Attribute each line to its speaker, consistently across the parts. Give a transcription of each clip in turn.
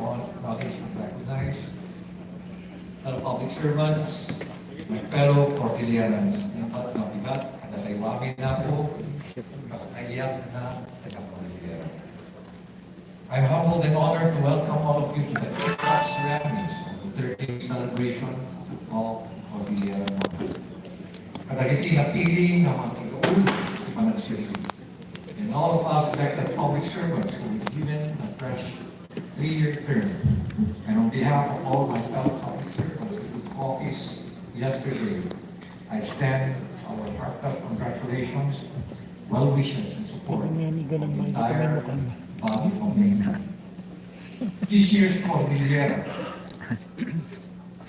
Speaker 1: acknowledge and recognize fellow public servants, my fellow Cordillerans, yung pat na bigat, nataywamin na po, nakaiyak na taga-Cordillera. I'm humbled and honored to welcome all of you to the kick-off ceremonies of the 30th celebration of Cordillera Month. Kadagiti na piling na mga ikaul sa panagsirili. And all of us elected public servants who were given a fresh 3-year term. And on behalf of all my fellow public servants who took office yesterday, I extend our heartfelt congratulations, well wishes, and support for the entire Baguio community. This year's Cordillera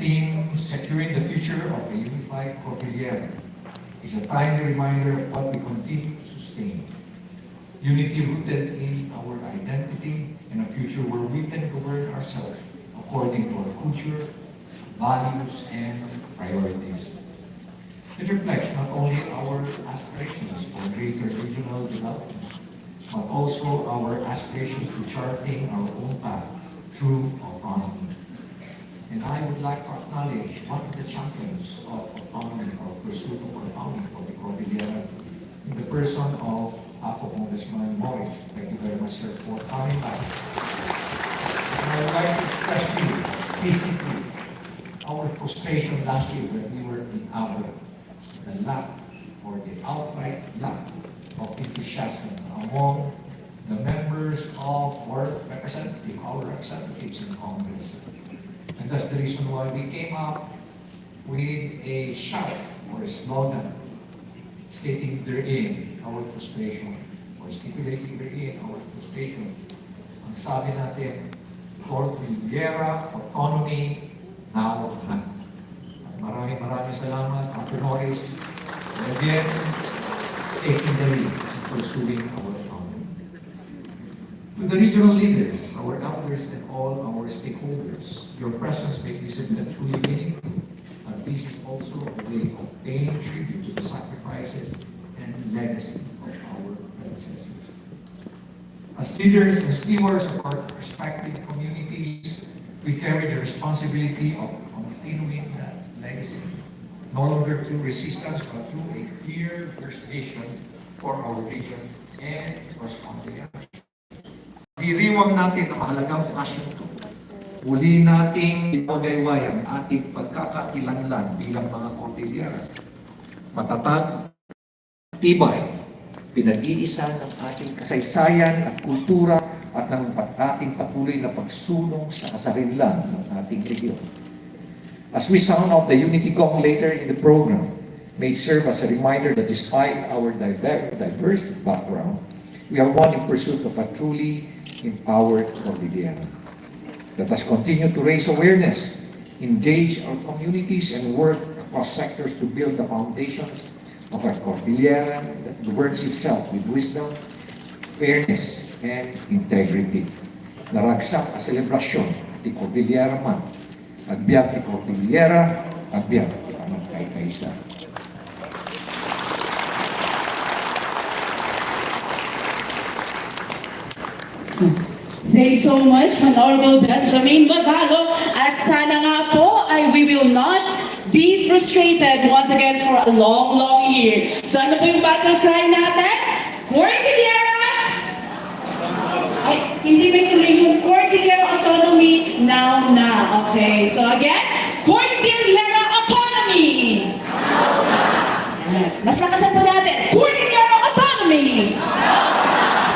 Speaker 1: theme, Securing the Future of a Unified Cordillera, is a timely reminder of what we continue to sustain. Unity rooted in our identity and a future where we can govern ourselves according to our culture, values, and priorities. It reflects not only our aspirations for greater regional development, but also our aspirations to charting our own path through autonomy. And I would like to acknowledge one of the champions of autonomy or pursuit of autonomy for the Cordillera in the person of Congressman Morris. Thank you very much, sir, for coming back. And I would like to express to you, physically, our frustration last year when we were in our the lack or the outright lack of enthusiasm among the members of our representatives in Congress. And that's the reason why we came up with a shout or a slogan stating therein our frustration or stipulating therein our frustration. Ang sabi natin, Cordillera autonomy now hand. Maraming salamat, Arnolds, and again, taking the lead in pursuing our autonomy. To the regional leaders, our elders, and all our stakeholders, your presence makes this event truly meaningful. And this is also a way of paying tribute to the sacrifices and legacy of our predecessors. As leaders and stewards of our respective communities, we carry the responsibility of continuing that legacy, no longer through resistance, but through a clear first vision for our region and corresponding actions. Diriwang natin ang mahalagang okasyon ito. Muli nating ipagayway ang ating pagkakakilanlan bilang mga Cordillera. Matatag, tibay, pinag-iisa ng ating kasaysayan at kultura at ng ating patuloy na pagsulong sa kasarinlan ng ating regiyon. As we sound out the unity gong later in the program, may it serve as a reminder that despite our diverse background, we are one in pursuit of a truly empowered Cordillera. Let us continue to raise awareness, engage our communities, and work across sectors to build the foundations of a Cordillera that governs itself with wisdom, fairness, and integrity. Naragsak ang selebrasyon ng Cordillera Month. Agbiag ni Cordillera, agbiag ni Pamagkay-Kaisa.
Speaker 2: Thank you so much, Honorable Benjamin Magalog. At sana nga po ay we will not be frustrated once again for a long year. So ano po yung battle cry natin? Cordillera! Ay, hindi may tuloy yung Cordillera autonomy now na. Okay, so again, Cordillera autonomy! Mas lakasan po natin, Cordillera autonomy!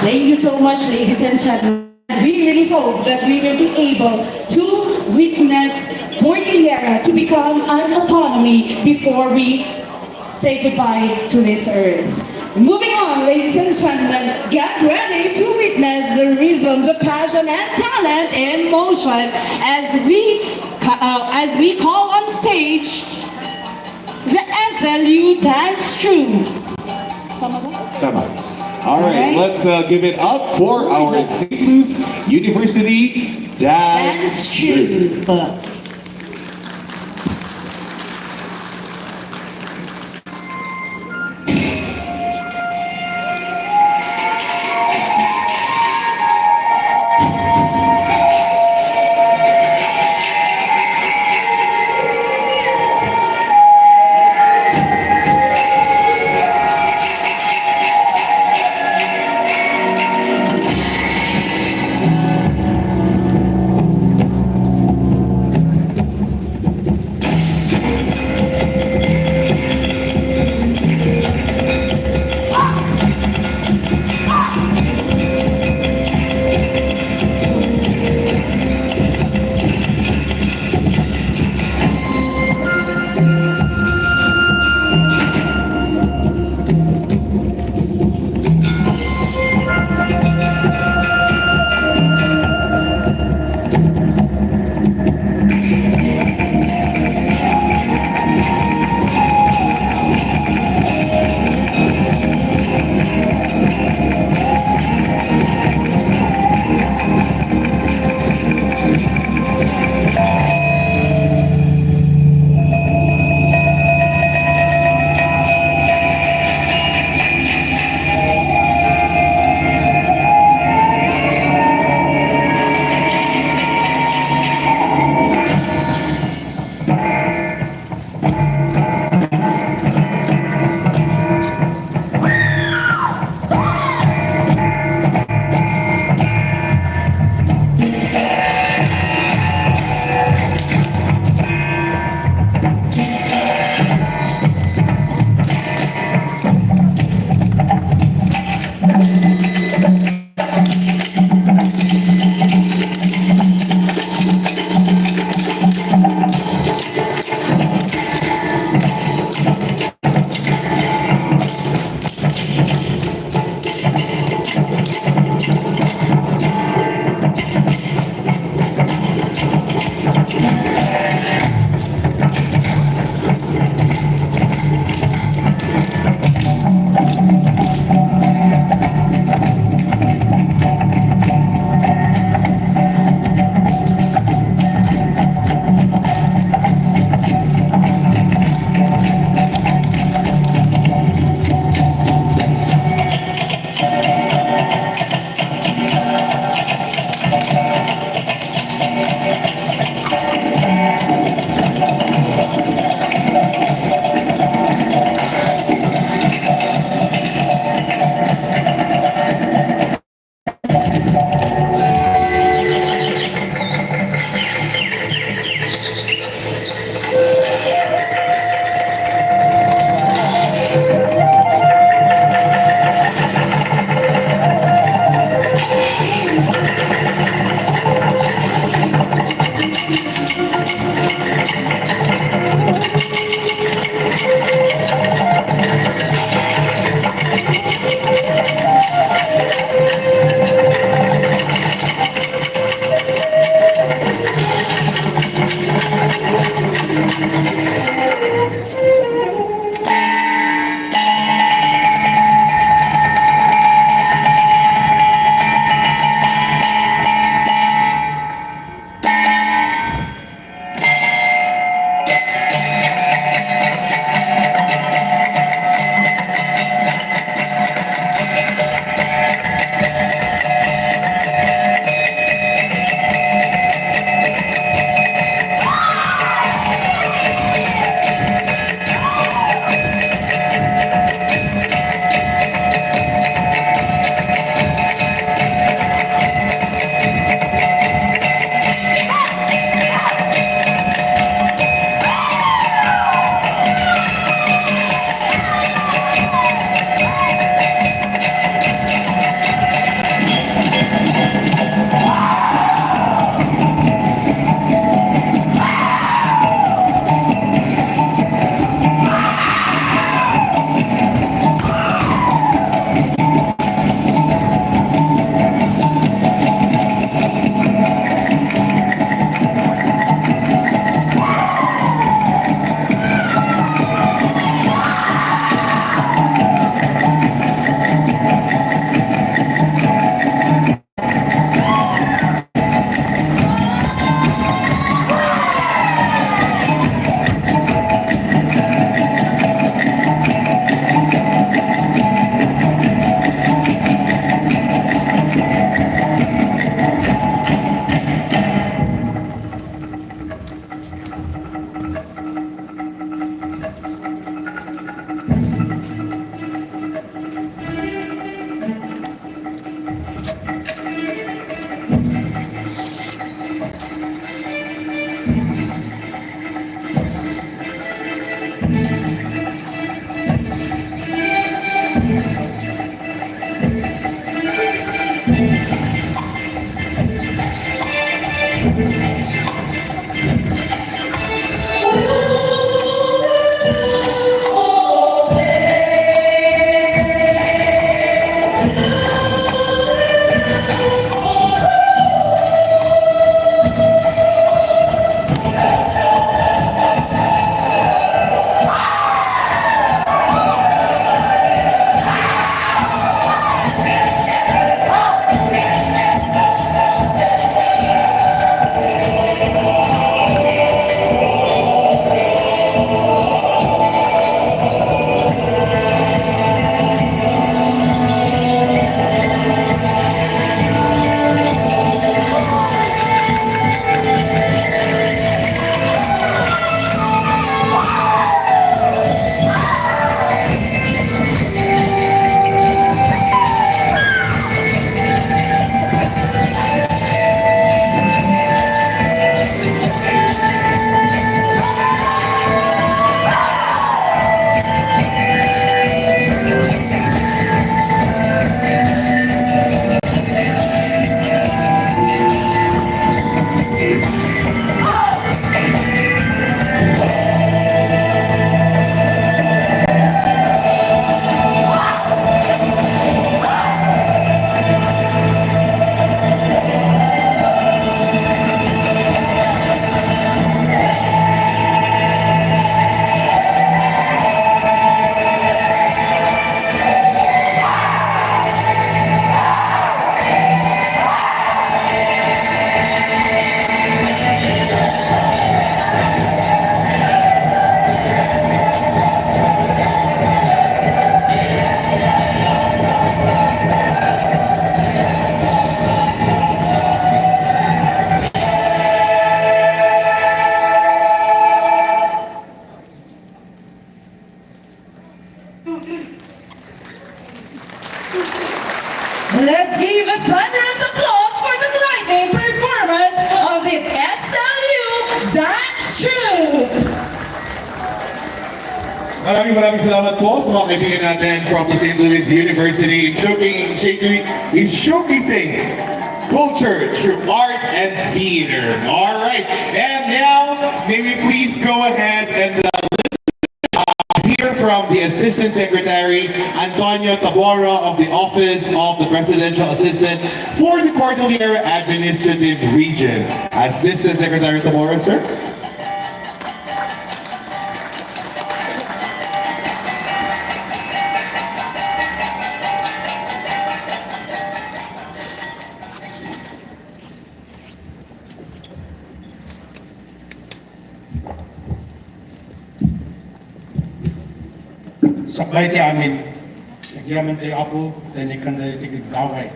Speaker 2: Thank you so much, ladies and gentlemen. We really hope that we will be able to witness Cordillera to become an autonomy before we say goodbye to this earth. Moving on, ladies and gentlemen, get ready to witness the rhythm, the passion, and talent in motion as we call on stage the SLU Dance Troupe.
Speaker 3: Come on. All right, let's give it up for our Jesus University Dance Troupe.
Speaker 2: let's give a thunderous applause for the grinding performance of the SLU Dance Troupe.
Speaker 3: Maraming salamat po sa mga kaibigan natin from the St. Louis University in showcasing culture through art and theater. All right, and now may we please go ahead and hear from the Assistant Secretary Antonio Tabora of the Office of the Presidential Assistant for the Cordillera Administrative Region. Assistant Secretary Tabora, sir.
Speaker 4: Saklay ti amin, nagyaman tayo apo, tanikan tayo tigigdaway.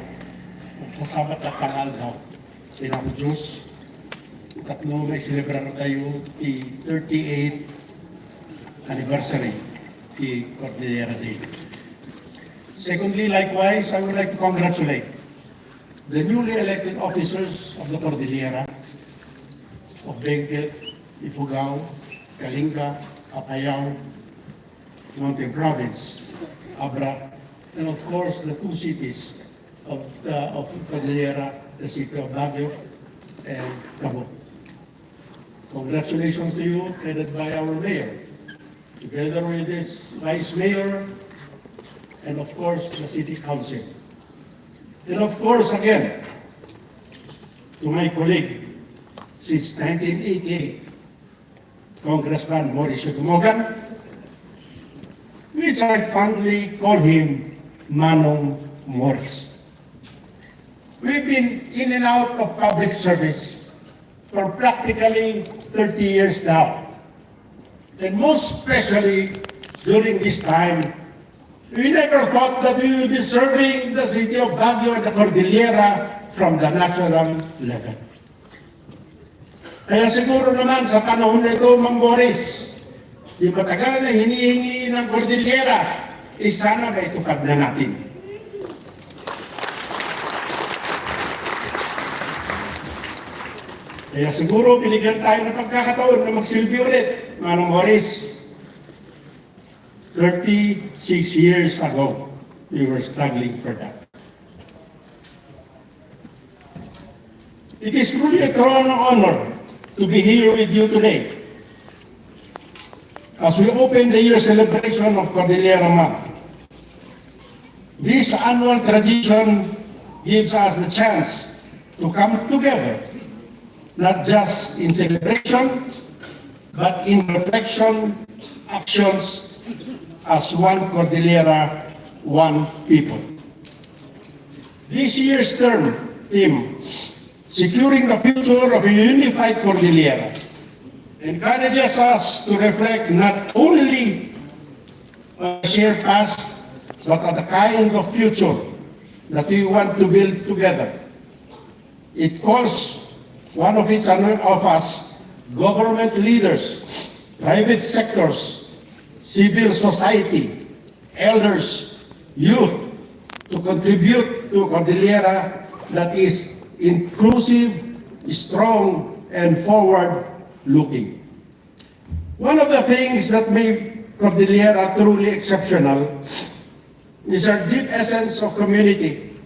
Speaker 4: Magsasabat at kanal daw. Tinako Diyos, tatlo may celebrano tayo ti 38th anniversary ti Cordillera Day. Secondly, likewise, I would like to congratulate the newly elected officers of the Cordillera of Benguet, Ifugao, Kalinga, Apayao, Mountain Province, Abra, and of course the two cities of Cordillera, the city of Baguio and Cabo. Congratulations to you, headed by our mayor, together with its vice mayor, and of course the city council. And of course again, to my colleague since 1988, Congressman Mauricio Dumogan, which I fondly call him Manong Morris. We've been in and out of public service for practically 30 years now. And most especially during this time, we never thought that we would be serving the city of Baguio and the Cordillera from the national level. Kaya siguro naman sa panahon na ito, Mang Morris, di matagal na hinihingi ng Cordillera, sana na itupad na natin. Kaya siguro binigyan tayo ng pagkakataon na magsilbi ulit, Manong Morris. 36 years ago, we were struggling for that. It is truly a crown honor to be here with you today as we open the year celebration of Cordillera Month. This annual tradition gives us the chance to come together, not just in celebration, but in reflection, actions, as one Cordillera, one people. This year's theme, Securing the Future of a Unified Cordillera, encourages us to reflect not only on the shared past, but on the kind of future that we want to build together. It calls one of us, government leaders, private sectors, civil society, elders, youth, to contribute to Cordillera that is inclusive, strong, and forward-looking. One of the things that made Cordillera truly exceptional is our deep essence of community,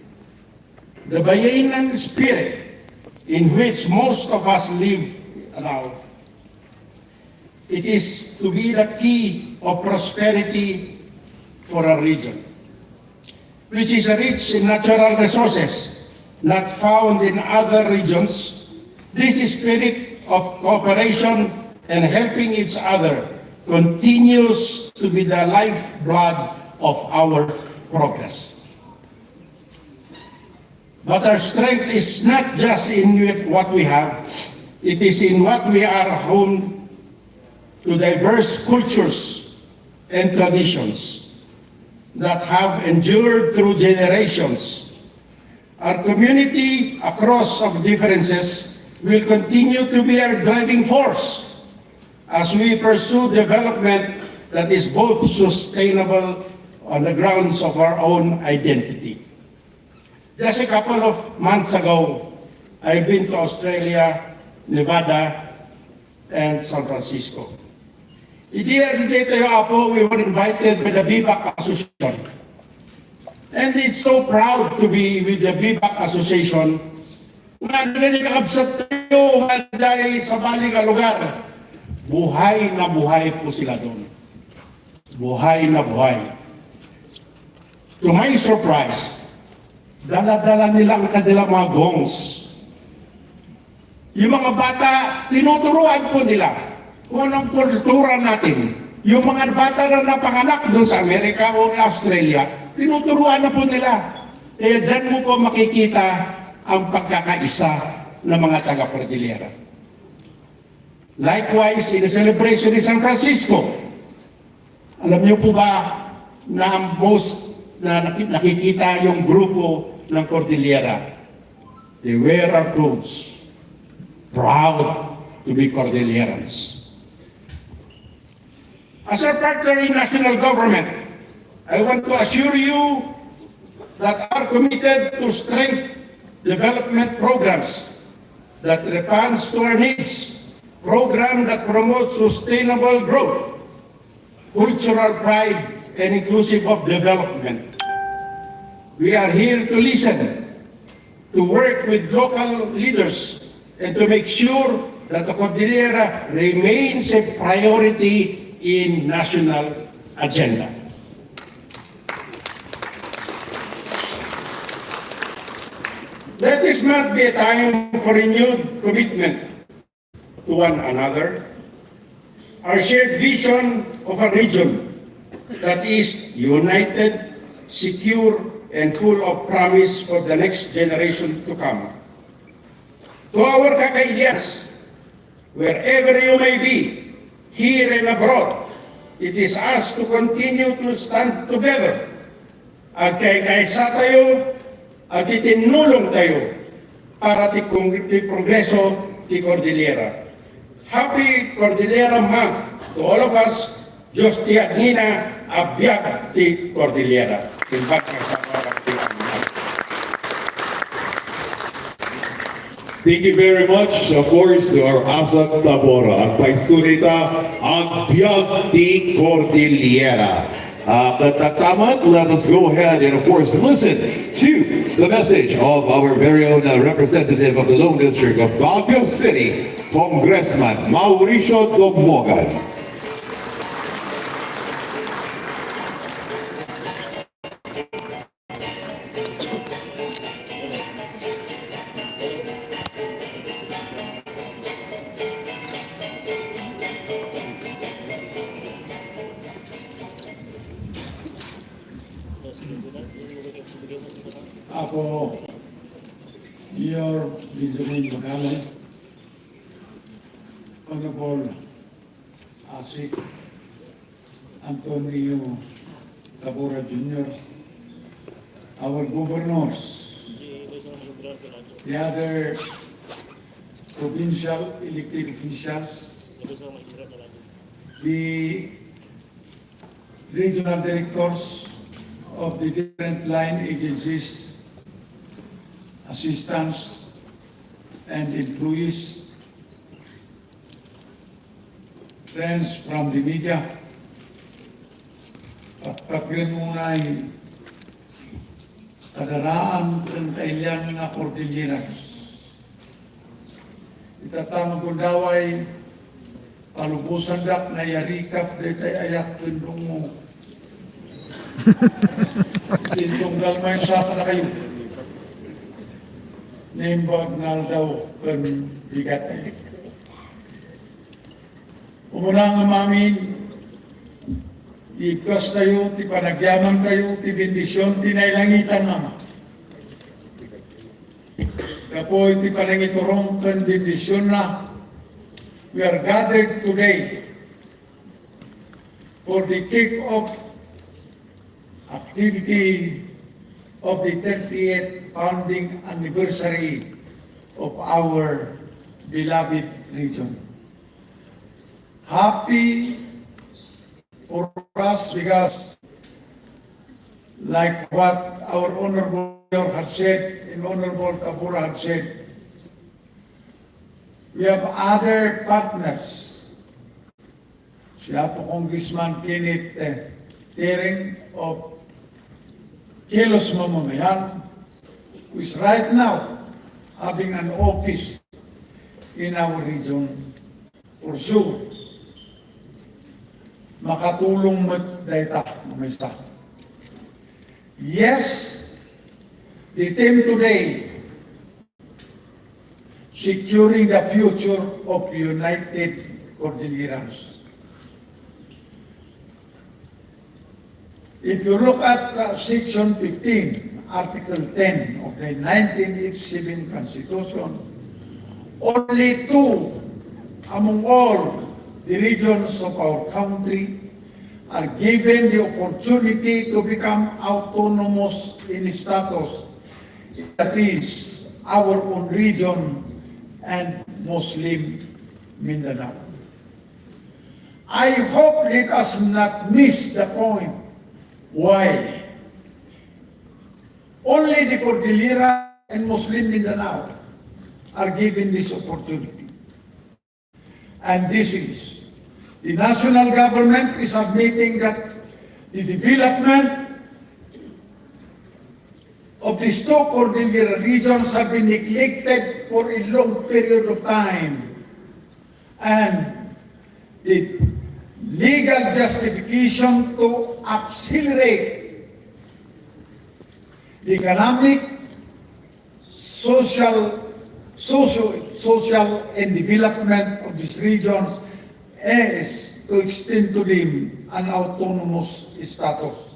Speaker 4: the Bayanan spirit in which most of us live now. It is to be the key of prosperity for a region, which is rich in natural resources not found in other regions. This spirit of cooperation and helping each other continues to be the lifeblood of our progress. But our strength is not just in what we have, it is in what we are home to diverse cultures and traditions that have endured through generations. Our community, across of differences, will continue to be our driving force as we pursue development that is both sustainable on the grounds of our own identity. Just a couple of months ago, I've been to Australia, Nevada, and San Francisco. Here tayo Apo, we were invited by the BIPAC Association. And it's so proud to be with the BIPAC Association. Nga nagkakabsat tayo dahil sa baling lugar. Buhay na buhay po sila doon. Buhay na buhay. To my surprise, dala-dala nila ang kanilang mga gongs. Yung mga bata, tinuturuan po nila kung anong kultura natin. Yung mga bata na napanganak doon sa Amerika o Australia, tinuturuan na po nila. Kaya dyan mo po makikita ang pagkakaisa ng mga taga-Cordillera. Likewise, in the celebration in San Francisco, alam niyo po ba na ang most na nakikita yung grupo ng Cordillera? They wear our clothes, proud to be Cordillerans. As our partner in national government, I want to assure you that are committed to strengthen development programs that responds to our needs, program that promotes sustainable growth, cultural pride, and inclusive of development. We are here to listen, to work with local leaders, and to make sure that the Cordillera remains a priority in national agenda. Let this not be a time for renewed commitment to one another. Our shared vision of a region that is united, secure, and full of promise for the next generation to come. To our kakailias, wherever you may be, here and abroad, it is us to continue to stand together. At kay-kaisa tayo, at itinulong tayo para progreso ti Cordillera. Happy Cordillera Month to all of us. Diyos ti Agnina, abiyag ti Cordillera.
Speaker 3: Thank you very much, of course, to our Asat Tabora, ang paisurita, ang biyag di Cordillera. Tatamat, let us go ahead and, of course, listen to the message of our very own representative of the Lone District of Baguio City, Congressman Mauricio Domogan.
Speaker 5: Ako, Mayor Benjamin Bagalan, Honorable Asik Antonio Tabora Jr., our governors, the other provincial elected officials, the regional directors of the different line agencies, assistants, and employees, friends from the media, pagpagununay kadaraan ng kailan nga Cordilleras. Itatamang kong daway, palubusan dak na yarikap de tay ayak tundong mo. Tindong galmay sa na kayo. Nembag na daw kan bigat ay. Umunang mamin, ikas kayo, ti panagyaman kayo, ti bendisyon, ti nailangitan mama. Kapoy ti panangiturong kan bendisyon na. We are gathered today for the kick-off activity of the 30th founding anniversary of our beloved region. Happy for us because like what our Honorable Mayor had said and Honorable Kapura had said, we have other partners. Siya po Congressman Kenneth Tering of Kilos Mamamayan, who is right now having an office in our region. For sure, makatulong mo data mga isa. Yes, the theme today, securing the future of United Cordilleras. If you look at Section 15, Article 10 of the 1987 Constitution, only two among all the regions of our country are given the opportunity to become autonomous in status. That is our own region and Muslim Mindanao. I hope let us not miss the point why only the Cordillera and Muslim Mindanao are given this opportunity. And this is, the national government is admitting that the development of these two Cordillera regions have been neglected for a long period of time. And the legal justification to accelerate the economic, social and development of these regions is to extend to them an autonomous status.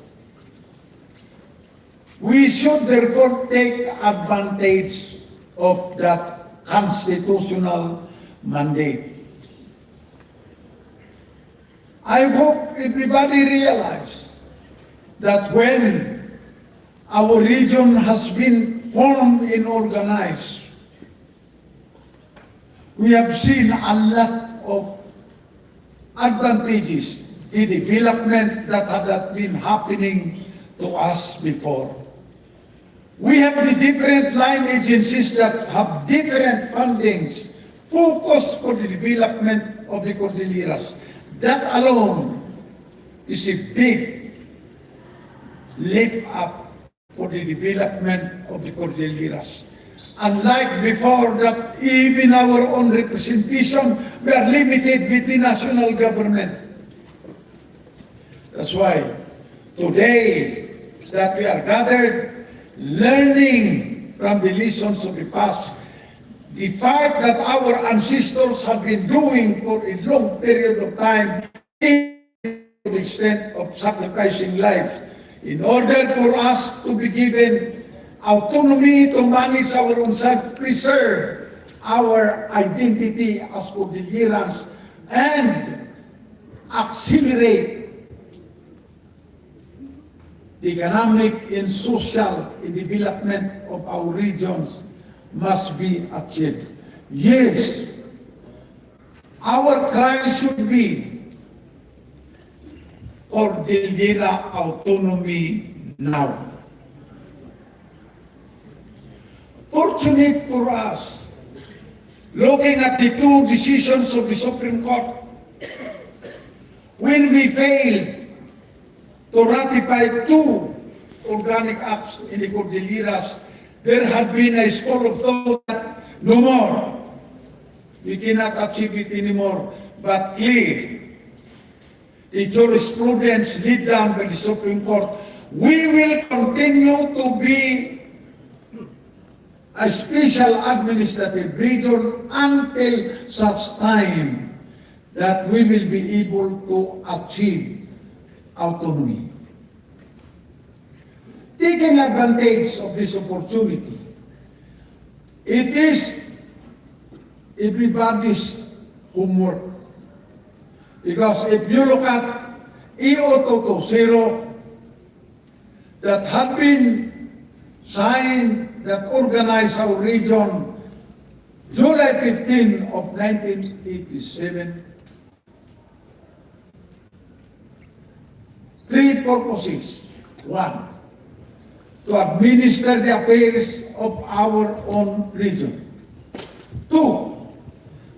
Speaker 5: We should therefore take advantage of that constitutional mandate. I hope everybody realizes that when our region has been formed and organized, we have seen a lot of advantages, the development that had not been happening to us before. We have the different line agencies that have different fundings focused for the development of the Cordilleras. That alone is a big lift up for the development of the Cordilleras. Unlike before that even our own representation, we are limited with the national government. That's why today that we are gathered, learning from the lessons of the past, the fight that our ancestors have been doing for a long period of time, to the extent of sacrificing lives, in order for us to be given autonomy to manage our own self, preserve our identity as Cordilleras, and accelerate the economic and social development of our regions must be achieved. Yes, our cry should be Cordillera autonomy now. Fortunate for us, looking at the two decisions of the Supreme Court, when we failed to ratify two organic acts in the Cordilleras, there had been a school of thought that no more. We cannot achieve it anymore. But clear, the jurisprudence laid down by the Supreme Court, we will continue to be a special administrative region until such time that we will be able to achieve autonomy. Taking advantage of this opportunity, it is everybody's homework. Because if you look at EO 220 that had been signed, that organized our region July 15 of 1987, three purposes. One, to administer the affairs of our own region. Two,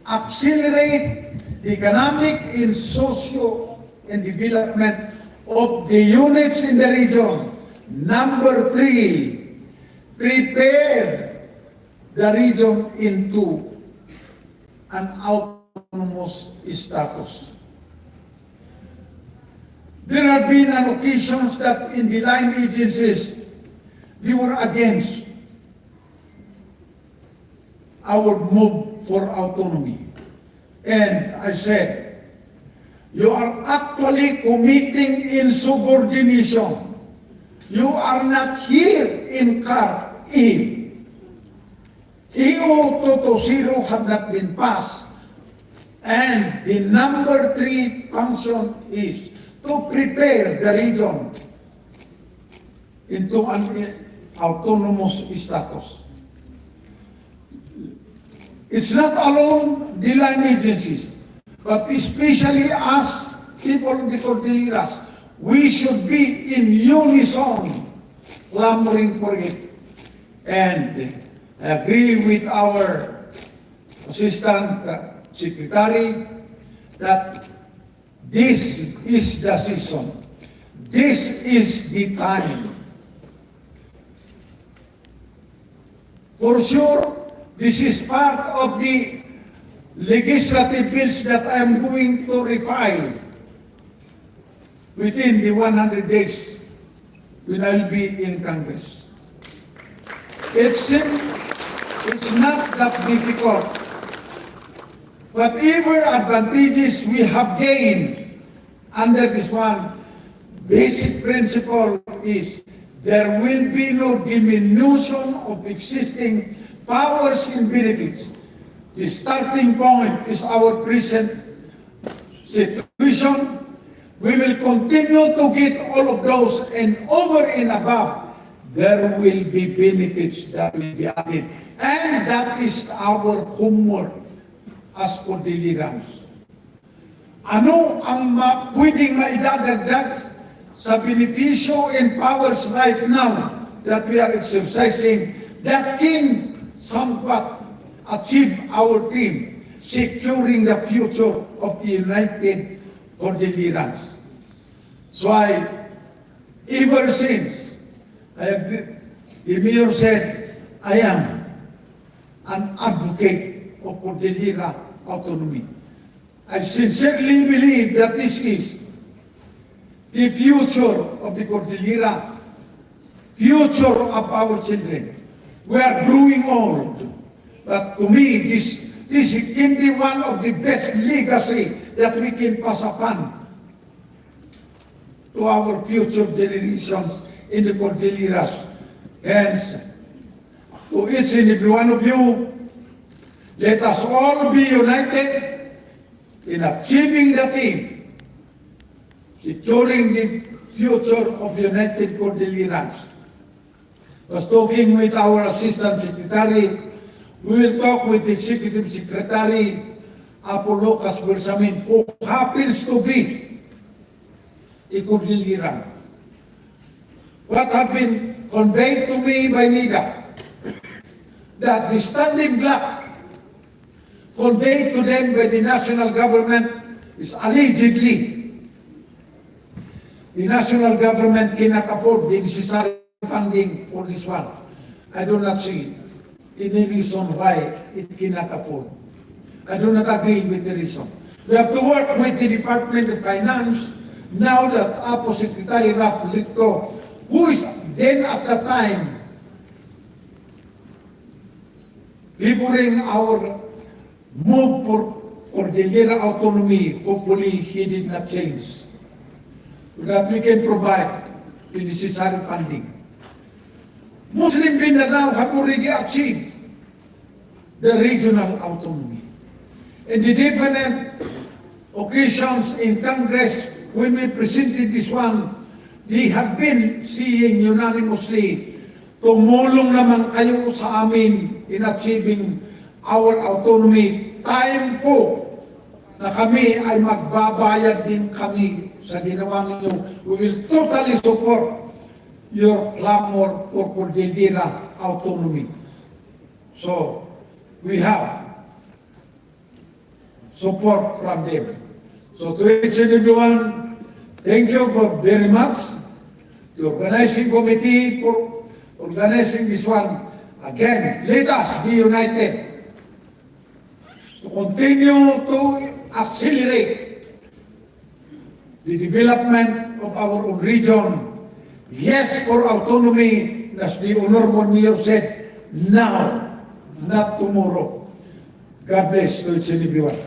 Speaker 5: accelerate the economic and socio and development of the units in the region. Number three, prepare the region into an autonomous status. There have been occasions that in the line agencies, they were against our move for autonomy. And I said, you are actually committing insubordination. You are not here in CAR if EO 220 had not been passed. And the number three function is to prepare the region into an autonomous status. It's not alone the line agencies, but especially us people in the Cordilleras, we should be in unison clamoring for it. And I agree with our Assistant Secretary that this is the season. This is the time. For sure, this is part of the legislative bills that I am going to refile within the 100 days when I'll be in Congress. It's not that difficult. Whatever advantages we have gained under this one, basic principle is there will be no diminution of existing powers and benefits. The starting point is our present situation. We will continue to get all of those, and over and above, there will be benefits that will be added. And that is our homework as Cordillerans. Ano ang pwedeng maidadagdag sa benepisyo and powers right now that we are exercising that can somewhat achieve our dream, securing the future of the United Cordillerans. So ever since the mayor said, I am an advocate of Cordillera autonomy. I sincerely believe that this is the future of the Cordillera, future of our children. We are growing old, but to me, this can be one of the best legacy that we can pass upon to our future generations in the Cordilleras. Hence, to each and every one of you, let us all be united in achieving the thing, securing the future of United Cordillerans. I was talking with our Assistant Secretary. We will talk with the Executive Secretary, Apo Lucas Bersamin, who happens to be a Cordilleran. What had been conveyed to me by NIDA, that the standing block conveyed to them by the national government is allegedly the national government cannot afford the necessary funding for this one. I do not see any reason why it cannot afford. I do not agree with the reason. We have to work with the Department of Finance now that Apo Secretary Raf Licto, who is then at the time favoring our move for Cordillera autonomy, hopefully he did not change, so that we can provide the necessary funding. Muslim Mindanao have already achieved the regional autonomy. In the different occasions in Congress, when we presented this one, they have been seeing unanimously, tumulong naman kayo sa amin in achieving our autonomy. Time po na kami ay magbabayad din kami sa ginawa ninyo. We will totally support your clamor for Cordillera autonomy. So, we have support from them. So to each and everyone, thank you for very much. The organizing committee for organizing this one. Again, let us be united to continue to accelerate the development of our own region. Yes, for autonomy, as the Honorable Mayor said, now, not tomorrow. God bless to each and everyone.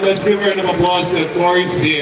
Speaker 3: Let's give her an applause, of course, the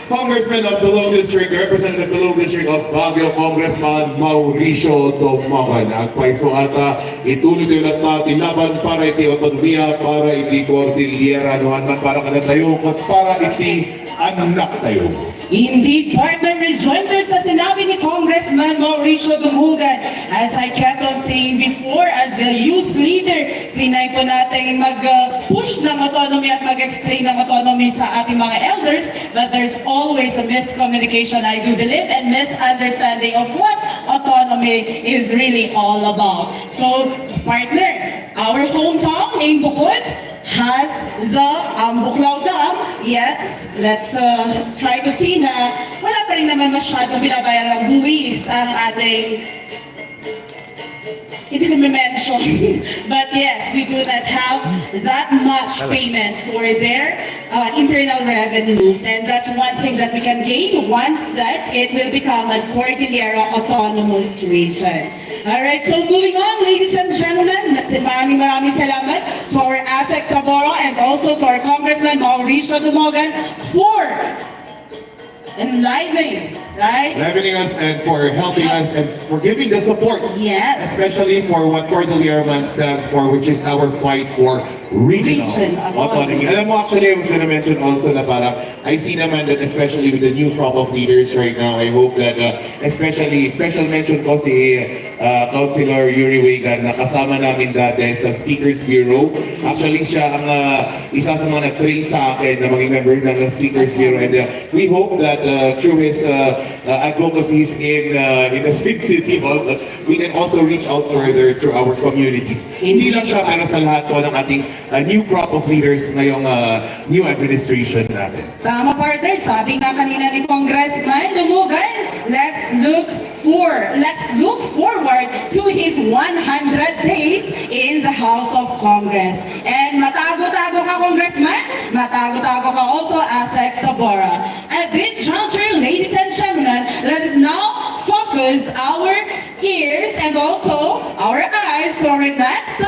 Speaker 3: Congressman of the Low District, Representative of the Low District of Baguio, Congressman Mauricio Dumogan. At paiso ata, ituloy tayo natin laban para iti autonomia, para iti Cordillera, nuhan man para kanatayo, at para iti anak tayo.
Speaker 2: Indeed, partner, rejoinder sa sinabi ni Congressman Mauricio Dumogan. As I kept on saying before, as a youth leader, trinay po natin mag-push ng autonomy at mag-explain ng autonomy sa ating mga elders, but there's always a miscommunication, I do believe, and misunderstanding of what autonomy is really all about. So, partner, our hometown in Bukod has the Buklaw Dam. Yes, let's try to see na wala pa rin naman masyadong binabayaran ng buwis ang ating hindi ko mention. But yes, we do not have that much payment for their internal revenues. And that's one thing that we can gain once that it will become a Cordillera autonomous region. Alright, so moving on, ladies and gentlemen, maraming salamat to our ASEC Tabora and also to our Congressman Mauricio Dumogan for enlivening, right?
Speaker 3: Enlivening us and for helping us and for giving the support.
Speaker 2: Yes.
Speaker 3: Especially for what Cordillera Man stands for, which is our fight for regional autonomy. Alam mo, actually, I was gonna mention also na parang, I see naman that especially with the new crop of leaders right now, I hope that especially, special mention ko si Councilor Yuri Wegan na kasama namin dati sa Speakers Bureau. Actually, siya ang isa sa mga nag-train sa akin na maging member ng Speakers Bureau, and we hope that through his advocacies in the Big City Hall, we can also reach out further through our communities. Hindi lang siya para sa lahat po ng ating new crop of leaders ngayong new administration natin.
Speaker 2: Tama, partner. Sabi nga kanina ni Congressman Dumogan, let's look forward to his 100 days in the House of Congress. And matago-tago ka, Congressman. Matago-tago ka also, ASEC Tabora. At this juncture, ladies and gentlemen, let us now focus our ears and also our eyes to our next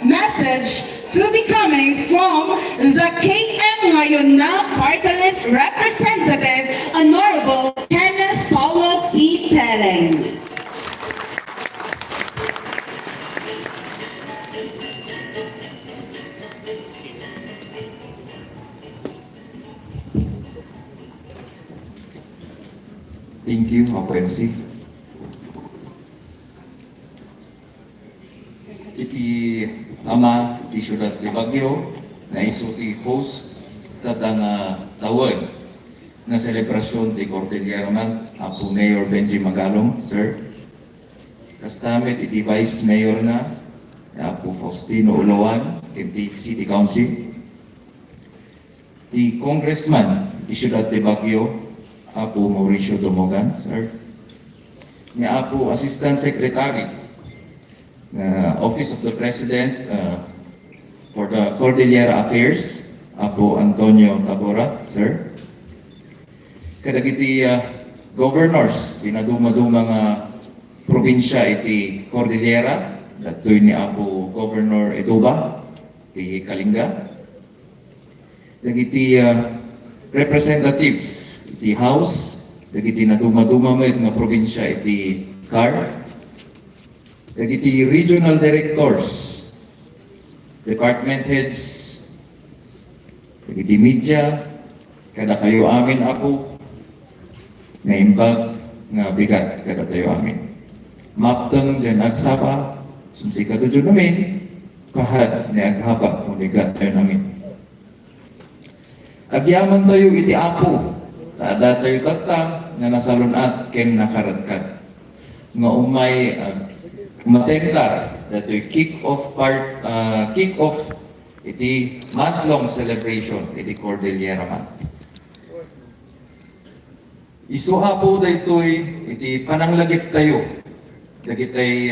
Speaker 2: message to be coming from the KM ngayon na party list representative, Honorable Kenneth Paulo C. Tereng.
Speaker 1: Thank you, Ako MC. Iti ama ti syudad de Baguio na isuti host tatang tawag na selebrasyon di Cordillera Man, Apo Mayor Benji Magalong, sir. Kastamit iti Vice Mayor na Apo Faustino Ulawan, iti City Council. Ti Congressman ti syudad de Baguio, Apo Mauricio Dumogan, sir. Ni Apo Assistant Secretary Office of the President for the Cordillera Affairs, Apo Antonio Tabora, sir. Kadagiti governors, pinaduma-dumang probinsya iti Cordillera, datoy ni Apo Governor Eduba, iti Kalinga. Dagiti representatives iti House, dagiti naduma-duma met nga probinsya iti CAR. Dagiti regional directors, department heads, dagiti media, kada kayo amin Apo, nga imbag nga bigat kada tayo amin. Maptang dyan agsapa, sunsika to dyan namin, kahad ni aghaba kung bigat tayo namin. Agyaman tayo iti Apo,
Speaker 6: Datoy tata nga nasalunat ken nakaradkad. Nga umay matendar datoy kick-off iti month-long celebration iti Cordillera Month. Isuha po daytoy iti pananglagip tayo dagitay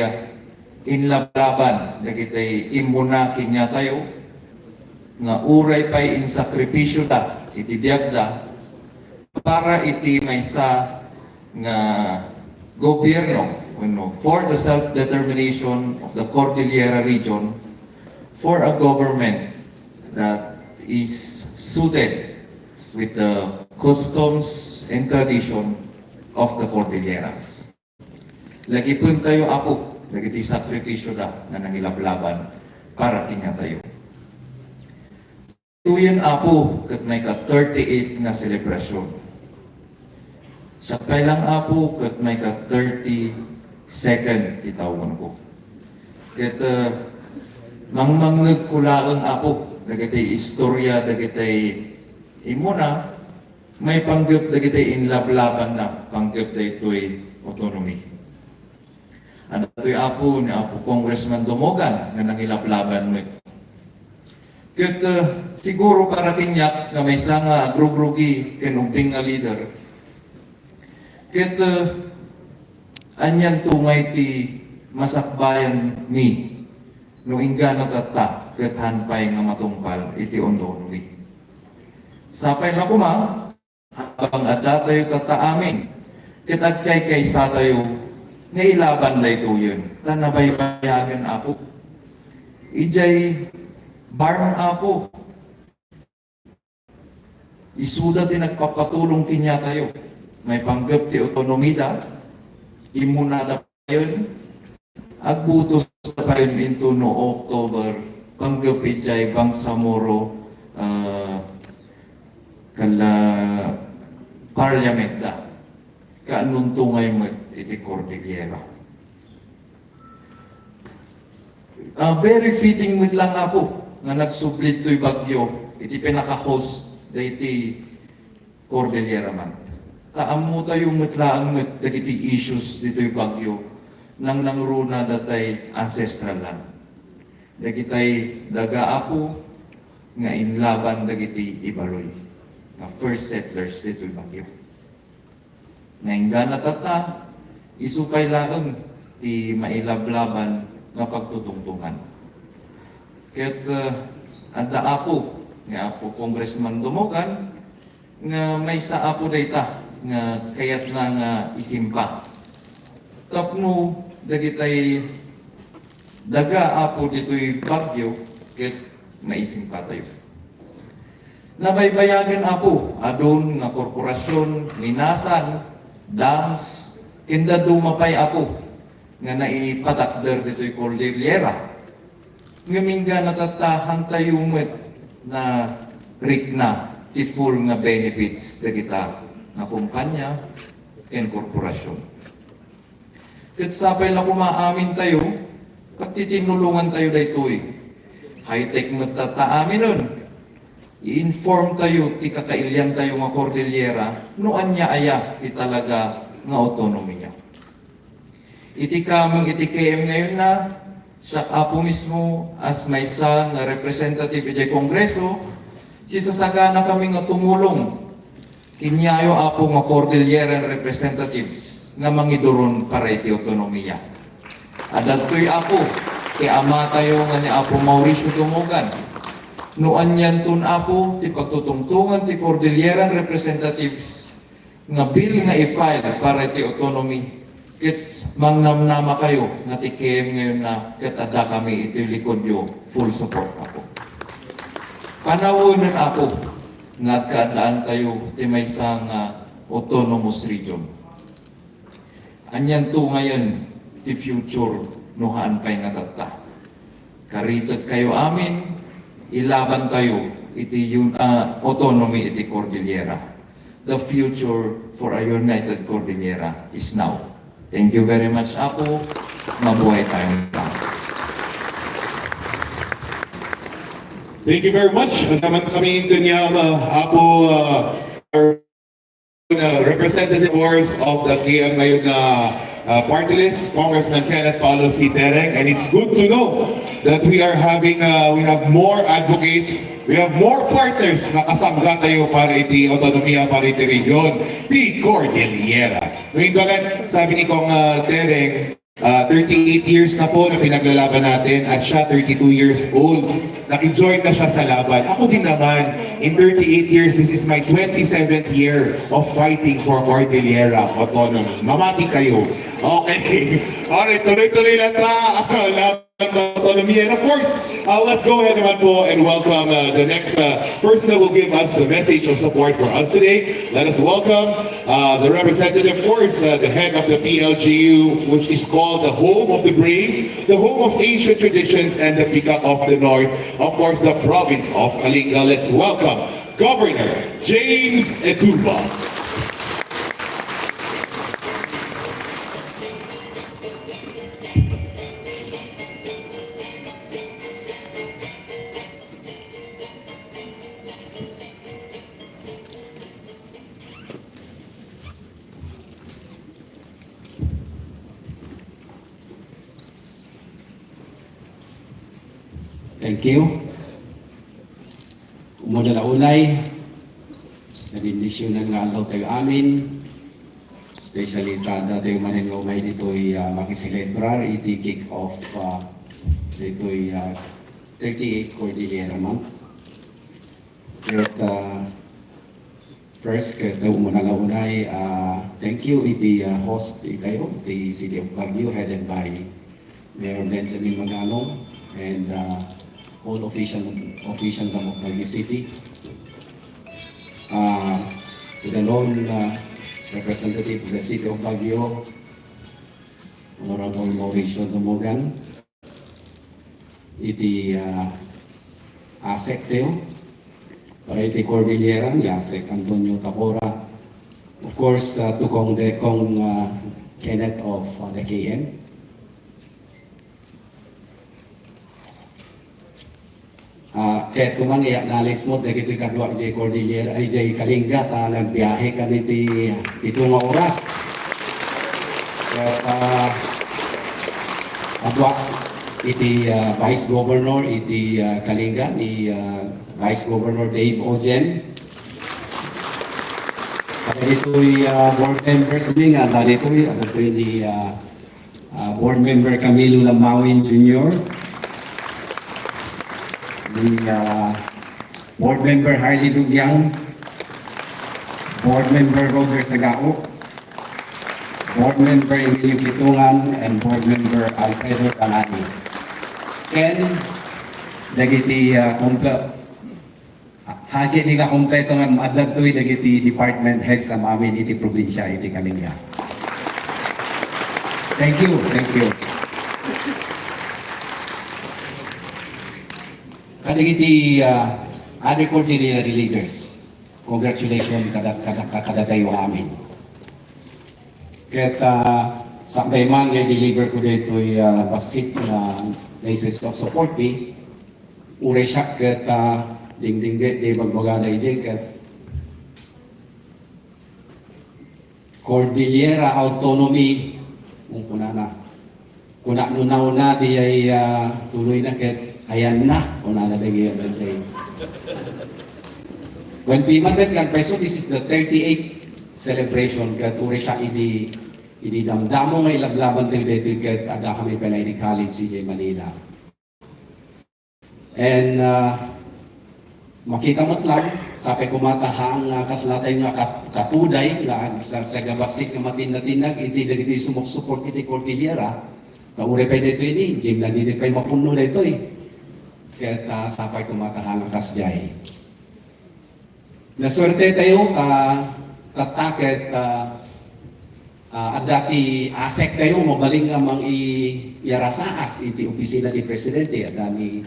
Speaker 6: inlablaban dagitay immuna kinya tayo nga uray pay in sakripisyo da iti biagda para iti maysa nga gobyerno for the self-determination of the Cordillera region, for a government that is suited with the customs and tradition of the Cordilleras. Lagi pun tayo apo, lagi ti sakripisyo da na nangilablaban para kinya tayo. Tuyan apo kat may ka 38 na selebrasyon. Sa kailang apo kat may ka 32nd titawon ko. Kat mangmangag kulaang apo, dagatay istorya, dagatay imuna, may panggap dagatay inlablaban na panggap da ito'y autonomy. Ano ito'y apo ni Apo Congressman Dumogan na nangilablaban mo. Kat siguro para kinyak na may sanga agrugrugi kenubing nga leader. Kat anyan tungay ti masakbayan mi no ingga natata kat hanpay nga matungpal iti ondonomi. Sapay na kuma habang ada tayo tataamin kat agkay kaysa tayo nga ilaban na ito yun. Tanabay bayagan apo. Ijay barn apo. Isuda ti nagpapatulong kinya tayo. May panggap ti autonomida, imunada pa yun, agbutos pa yun into no October, panggap ijay Bangsamoro kala parliament da, kaanuntungay mo iti Cordillera. Very fitting mo lang ako, nga nagsublit to'y Baguio, iti pinaka-host da iti Cordillera man. Taam tayo mutlaang dagiti issues dito'y Baguio nang nangruna datay ancestral land. Dagitay daga-apo nga inlaban dagiti Ibaloy na first settlers dito'y Baguio. Ngayon tata, isupay lang ti mailablaban nga pagtutungtungan. Ket anda apo nga Apo Congressman Dumogan nga may sa apo dayta nga kayat lang isimpa. Tapno dagitay daga apo dito'y Baguio ket maisimpa tayo. Nabaybayagan apo adun nga korporasyon, minasan, dams, kinda dumapay apo nga naipatakder dito'y Cordillera. Ngaminga natatahan tayo na rikna ti full nga benefits dagita na kumpanya and korporasyon. Kat sapay na kumaamin tayo, pati tinulungan tayo daytoy. High-tech matataamin nun. I-inform tayo, ti kakailyan tayo nga Cordillera, noan niya aya ti talaga nga autonomy niya. Iti kamang iti KM ngayon na, siya apo mismo as may sa nga representative iti Kongreso, sisasagana kami nga tumulong kinyayo apo nga Cordillera representatives nga mangiduron para iti autonomiya. Adaltoy apo, ti ama tayo nga ni Apo Mauricio Dumogan. Noan yan tun apo, ti pagtutungtungan ti Cordillera representatives nga bill nga i-file para iti autonomy. Kits mangnamnama kayo nga ti KM ngayon na katada kami iti likod yo, full support apo. Panawon apo, nagkaadaan tayo ti may isang autonomous region. Anyan to ngayon, ti future nuhaan pa'y natata. Karitag kayo amin, ilaban tayo iti yung autonomy iti Cordillera. The future for a united Cordillera is now. Thank you very much, Apo. Mabuhay tayong lahat.
Speaker 3: Thank you very much. Naman kami ito niya, Apo representative force of the KM ngayon na party list, Congressman Kenneth Paulo C. Tereng, and it's good to know that we are having, we have more advocates, we have more partners na kasangga tayo para iti autonomiya, para iti region, di Cordillera. Ngayon bagan, sabi ni Kong Tereng, 38 years na po na pinaglalaban natin at siya 32 years old. Naki-join na siya sa laban. Ako din naman, in 38 years, this is my 27th year of fighting for Cordillera autonomy. Mamati kayo. Okay. Alright, tuloy-tuloy na ta. Autonomy. And of course, let's go ahead naman po and welcome the next person that will give us the message of support for us today. Let us welcome the representative force, the head of the PLGU, which is called the home of the brave, the home of ancient traditions, and the Peacock of the North, of course, the province of Kalinga. Let's welcome Governor James Etumba.
Speaker 7: Thank you. Umuna na unay, nag-indisyonan nga alaw tayo amin, especially tada tayo manin nga umay dito'y makiselebrar, iti kick-off dito'y 38 Cordillera month. At first, umuna na unay, thank you iti host kayo, iti City of Baguio, headed by Mayor Benjamin Magalong, and all official of Baguio City. To the lone representative of the City of Baguio, Honorable Mauricio Dumogan, iti ASEC Teo, para iti Cordillera, ni ASEC Antonio Tapora, of course, to Kong Kenneth of the KM, kahit kuman i-acknowledge mo, dahil ito'y kadwa di Cordillera, ay di Kalinga, nagbiyahe ka niti itong oras. Kahit kadwa iti Vice Governor, iti Kalinga, ni Vice Governor Dave Ojen. Kahit ito'y board members din, ito'y ni board member Camilo Lamawin Jr., the board member Harley Dugyang, board member Roger Sagao, board member Emilio Kitungan, and board member Alfredo Talani. Ken, dagiti hagi ni ka kompleto ng adagtoy dagiti department heads sa amin iti probinsya iti Kalinga. Thank you, thank you. Kadagiti other Cordillera leaders, congratulations kada tayo amin. Kahit sa man i-deliver ko dito ay basit na message of support me, ure siya kahit ding-ding di magbagalay din kahit Cordillera autonomy kung kuna nunaw na di ay tuloy na kahit ayan na, kung nalagay yan tayo. When pimagat kag peso, this is the 38th celebration kat uri siya idi damdamo nga ilaglaban tayo dito kat ada kami pala di college CJ Manila. And makita mo't lang, sabi kumatahang kaslatay nga katuday nga sa gabasik nga matinag-tinag, iti dagiti sumuk-support iti Cordillera, kaure pa dito ini, jim na dito pa'y mapuno dito eh. Kaya sapay kumatahang kasjay. Naswerte tayo tatakit at dati ASEC tayo mabaling nga mang iarasaas iti opisina ni Presidente at dami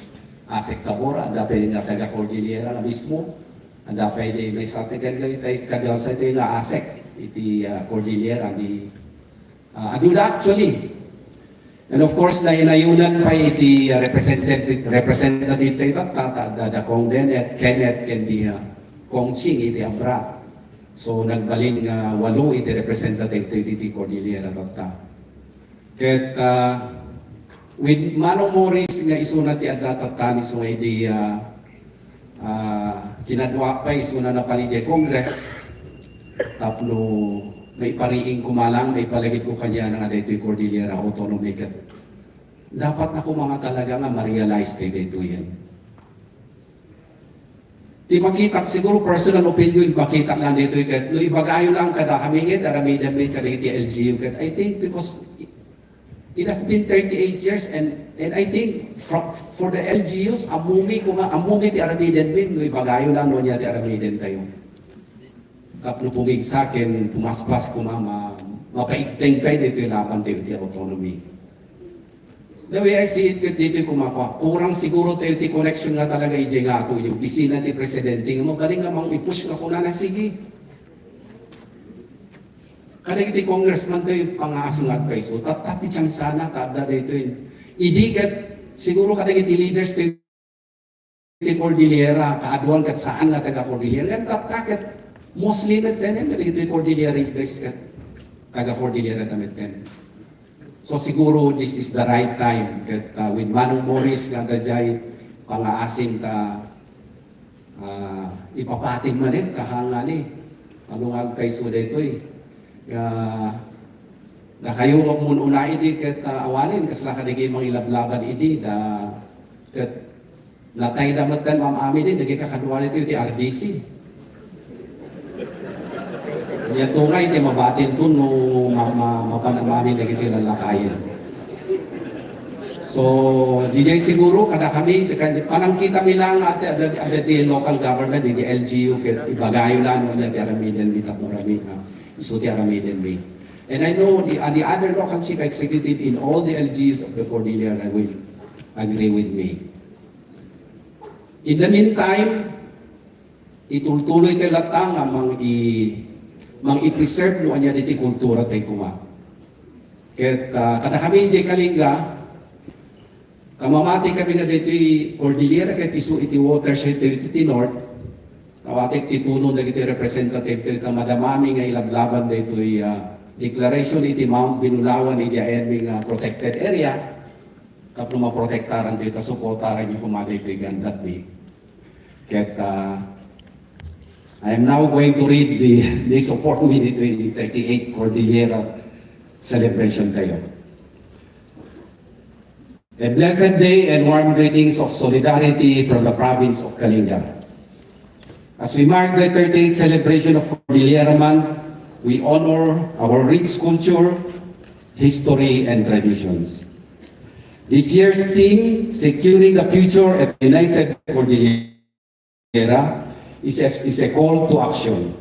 Speaker 7: ASEC Tabora, at dati nga taga Cordillera na mismo, at dati may satigan lang tayo kadalsa tayo na ASEC iti Cordillera ni aduda actually. And of course, nainayunan pa iti representative tayo, Kong Kenneth, Kendi Kong Sing iti Abra. So nagbaling 8 iti representative iti Cordillera tata. Ket with Manong Morris nga isuna ti adatatan iso nga idi kinadwa pa isuna na paligay Congress tapno may pariing kumalang may palagit ko kanya nga dito Cordillera autonomy ket dapat na ko mga talaga nga ma-realize dito yan. Di makita, siguro personal opinion, makita lang dito ikat. No, ibagayo lang kada kamingit, aramidan din kada iti LGU. I think because it has been 38 years and I think for the LGUs, amumi ti aramidan din, no, ibagayo lang no niya ti aramidan tayo. Kapno pumig sa akin, pumaspas ko mapaigteng pa dito yung laban tayo ti autonomy. The way I see it, dito kumakwa. Kurang siguro tayo ti connection nga talaga ije nga ako, yung bisina ti presidente. Magaling nga mang i-push nga kuna na sige. Kada ti congressman tayo pangasungat kayo. So, tati siyang sana, tada dito yun. Idikat, siguro kada ti leaders tayo ti Cordillera, kaaduan kat saan nga taga Cordillera. Yan tatakit, mostly na tayo, kada ti Cordillera leaders kat taga Cordillera damit tayo. So siguro this is the right time ket with Manong Morris nga gajay pangaasim ta ipapating manet kahangani alungag kay so daytoy nga kayo wag mun una idi ket awanin kasla kadigi mang ilablaban idi da ket natay damatan ma'am ami din dagi kakadwa iti ti RDC. Yan tungay, di mabatin to no mapanamami na gito yung lalakayan. So, di siguro, kada kami, panang kita milang at the local government, di LGU, ibagayo lang naman yung Aramidan, di Tapurami, iso ti Aramidan Bay. And I know the other local chief executive in all the LGUs of the Cordillera will agree with me. In the meantime, itultuloy tayo latang ang mang-i-preserve no anya diti kultura tayo kuma. Ket kada kami di Kalinga, kamamati kami nga diti Cordillera ket isu iti watershed iti north, kawatik ti tuno dagiti representative iti madamami nga ilablaban dito declaration iti Mount Binulawan iti aeming protected area, kapno maprotektaran dito suportaran yung kumada ito gandat bi. Ket I am now going to read the support me to the 38 Cordillera celebration tayo. A blessed day and warm greetings of solidarity from the province of Kalinga. As we mark the 38th celebration of Cordillera Month, we honor our rich culture, history, and traditions. This year's theme, Securing the Future of United Cordillera, is a call to action.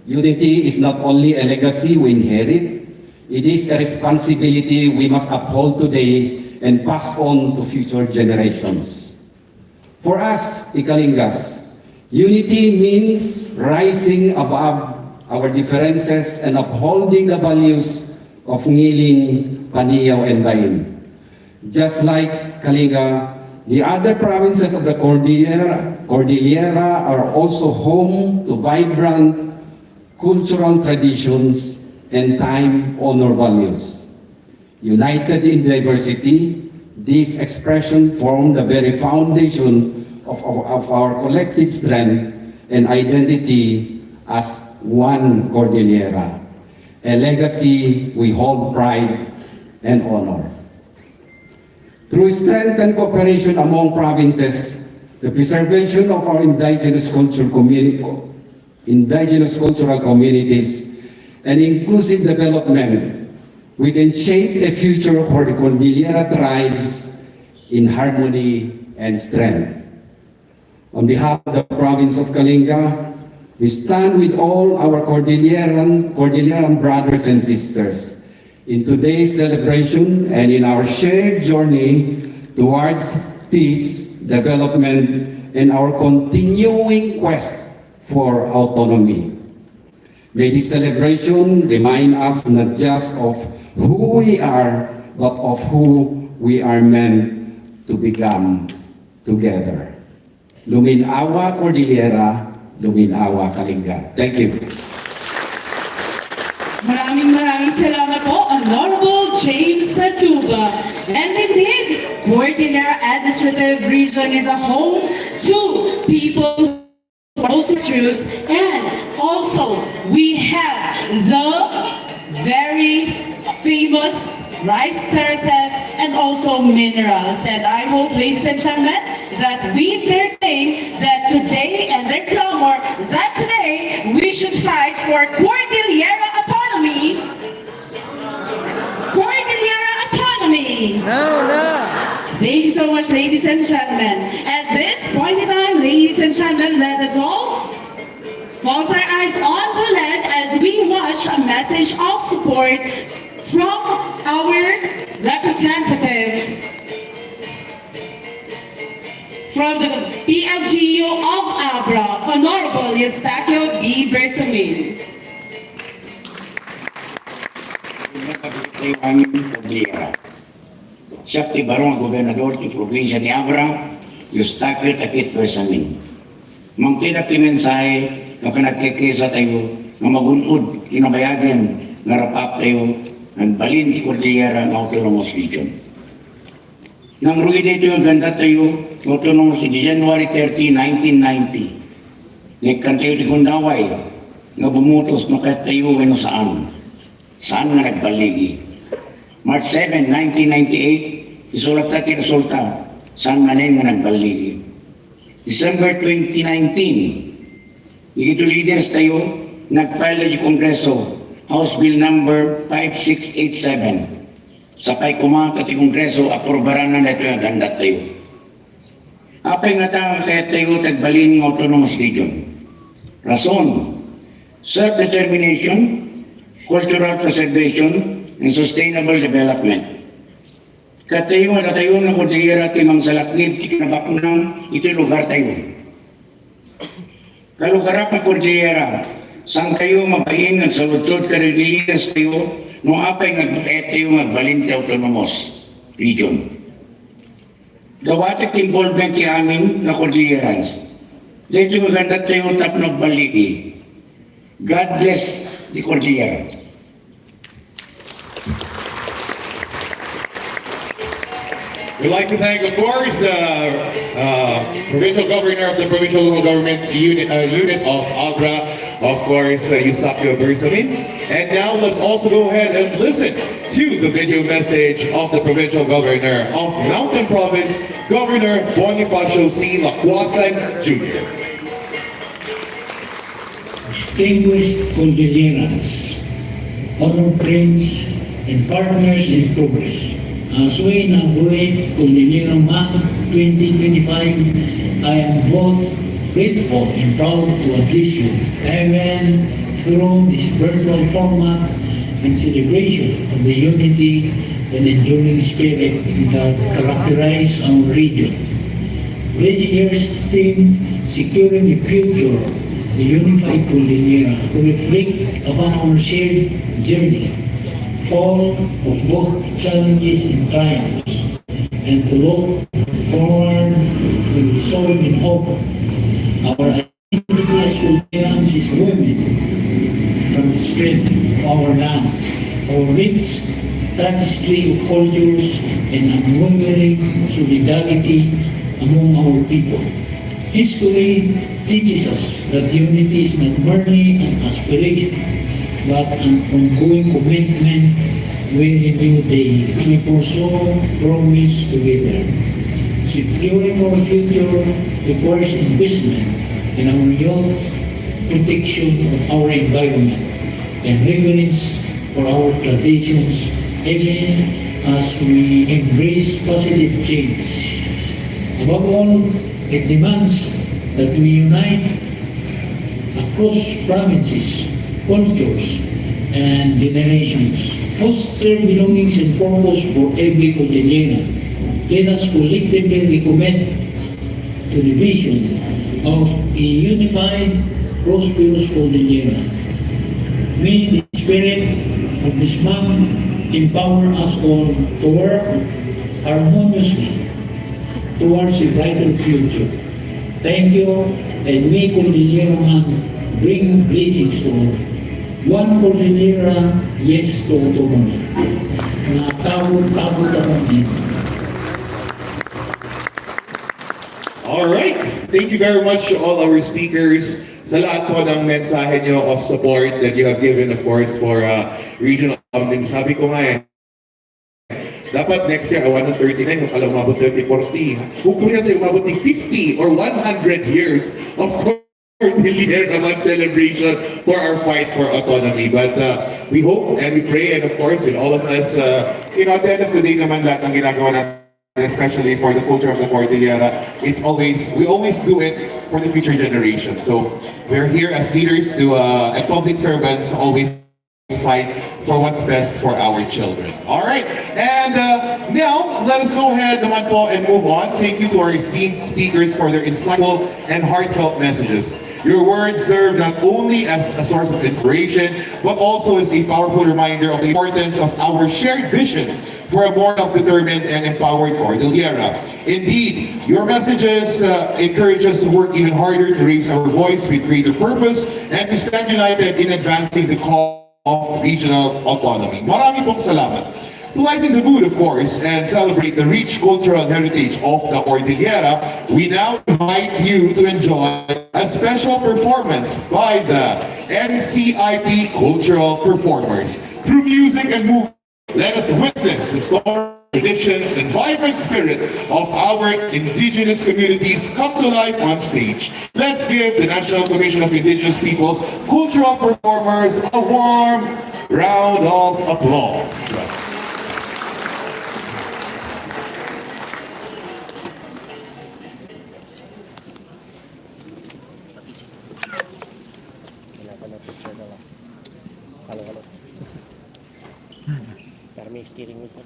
Speaker 7: Unity is not only a legacy we inherit, it is a responsibility we must uphold today and pass on to future generations. For us, Ikalingas, unity means rising above our differences and upholding the values of Ngiling, Paniyaw, and Bain. Just like Kalinga, the other provinces of the Cordillera are also home to vibrant cultural traditions and time-honored values. United in diversity, these expressions form the very foundation of our collective strength and identity as one Cordillera, a legacy we hold pride and honor. Through strengthened cooperation among provinces, the preservation of our indigenous cultural communities, and inclusive development, we can shape a future for the Cordillera tribes in harmony and strength. On behalf of the province of Kalinga, we stand with all our Cordilleran brothers and sisters in today's celebration and in our shared journey towards peace, development, and our continuing quest for autonomy. May this celebration remind us not just of who we are, but of who we are meant to become together. Luminawa Cordillera, Luminawa, Kalinga. Thank you.
Speaker 2: Maraming salamat po, Honorable James Satuba. And indeed, Cordillera Administrative Region is a home to people who are also serious, and also we have the very famous rice terraces and also minerals. And I hope, ladies and gentlemen, that we entertain that today and their clamor that today we should fight for Cordillera autonomy. Cordillera autonomy. Thank you so much, ladies and gentlemen. At this point in time, ladies and gentlemen, let us all focus our eyes on the LED as we watch a message of support from our representative from the PLGU of Abra, Honorable Eustaquio B. Bersamin.
Speaker 8: Cordillera. Siya ti barong gobernador ti probinsya ni Abra, Eustaquio Takit Bersamin. Mangkidak ti mensahe na pinagkikisa tayo na magunod, kinabayagan, narapap tayo, ng balin ti Cordillera ng Autonomous Region. Nang rugi dito yung ganda tayo, Autonomous di January 30, 1990. Nagkantayo ti Kundaway, nga bumutos no kahit tayo no saan. Saan nga nagbaligi? March 7, 1998, isulat natin resulta, saan nga nga nagbaligi? December 2019, ito leaders tayo, nagfile di Kongreso, House Bill number 5687. Sakay kumaka ti Kongreso, aprobaran na ito yung ganda tayo. Apay nga tanga kaya tayo tagbalin ng Autonomous Region. Rason, self-determination, cultural preservation, and sustainable development. Katayo nga tayo ng Cordillera timang salaknib, ti kinabakunang iti lugar tayo. Kalugarap ng Cordillera, saan kayo mabahin at salutod kariligas kayo nung apay nagkakaya tayo magbalin ti Autonomous Region. Dawatik involvement ti amin na Cordilleras. Dito maganda tayo tapnog baligi. God bless the Cordillera.
Speaker 3: We'd like to thank, of course, Provincial Governor of the Provincial Local Government Unit of Abra, of course, Eustaquio Bersamin. And now let's also go ahead and listen to the video message of the Provincial Governor of Mountain Province, Governor Bonifacio C. Lacuasan Jr.
Speaker 9: Distinguished Cordilleras, honored friends and partners in progress. As we inaugurate Cordillera Month 2025, I am both grateful and proud to address you, even through this virtual format and celebration of the unity and enduring spirit that characterize our region. This year's theme, Securing the Future, the Unified Cordillera, to reflect upon our shared journey, full of both challenges and triumphs, and to look forward with resolve and hope. Our identity as Cordillerans is women from the strength of our land, our rich tapestry of cultures and unwavering solidarity among our people. History teaches us that unity is not merely an aspiration, but an ongoing commitment we renew daily as we pursue progress together. Securing our future requires investment in our youth, protection of our environment, and reverence for our traditions, even as we embrace positive change. Above all, it demands that we unite across provinces, cultures, and generations. Foster belongings and purpose for every Cordillera. Let us collectively recommit to the vision of a unified, prosperous Cordillera. May the spirit of this month empower us all to work harmoniously towards a brighter future. Thank you, and may Cordillera man bring blessings to all. One Cordillera, yes to autonomy. Nakabot-tabot ako dito.
Speaker 3: All right. Thank you very much to all our speakers sa lahat po ng mensahe nyo of support that you have given, of course, for regional government. Sabi ko nga dapat next year, 139, yung pala umabot 30-40. Hopefully natin umabot 50 or 100 years of Cordillera Month celebration for our fight for autonomy. But we hope and we pray, and of course, with all of us, at the end of the day naman lahat ng ginagawa natin, especially for the culture of the Cordillera, we always do it for the future generation. So we're here as leaders and public servants always fight for what's best for our children. All right, and now let us go ahead naman po and move on. Thank you to our esteemed speakers for their insightful and heartfelt messages. Your words serve not only as a source of inspiration, but also as a powerful reminder of the importance of our shared vision for a more self-determined and empowered Cordillera. Indeed, your messages encourage us to work even harder to raise our voice with greater purpose and to stand united in advancing the cause of regional autonomy. Marami pong salamat. To lighten the mood, of course, and celebrate the rich cultural heritage of the Cordillera, we now invite you to enjoy a special performance by the NCIP cultural performers. Through music and movement, let us witness the story, traditions, and vibrant spirit of our indigenous communities come to life on stage. Let's give the National Commission of Indigenous Peoples cultural performers a warm round of applause.
Speaker 10: Pero may steering wheel pa.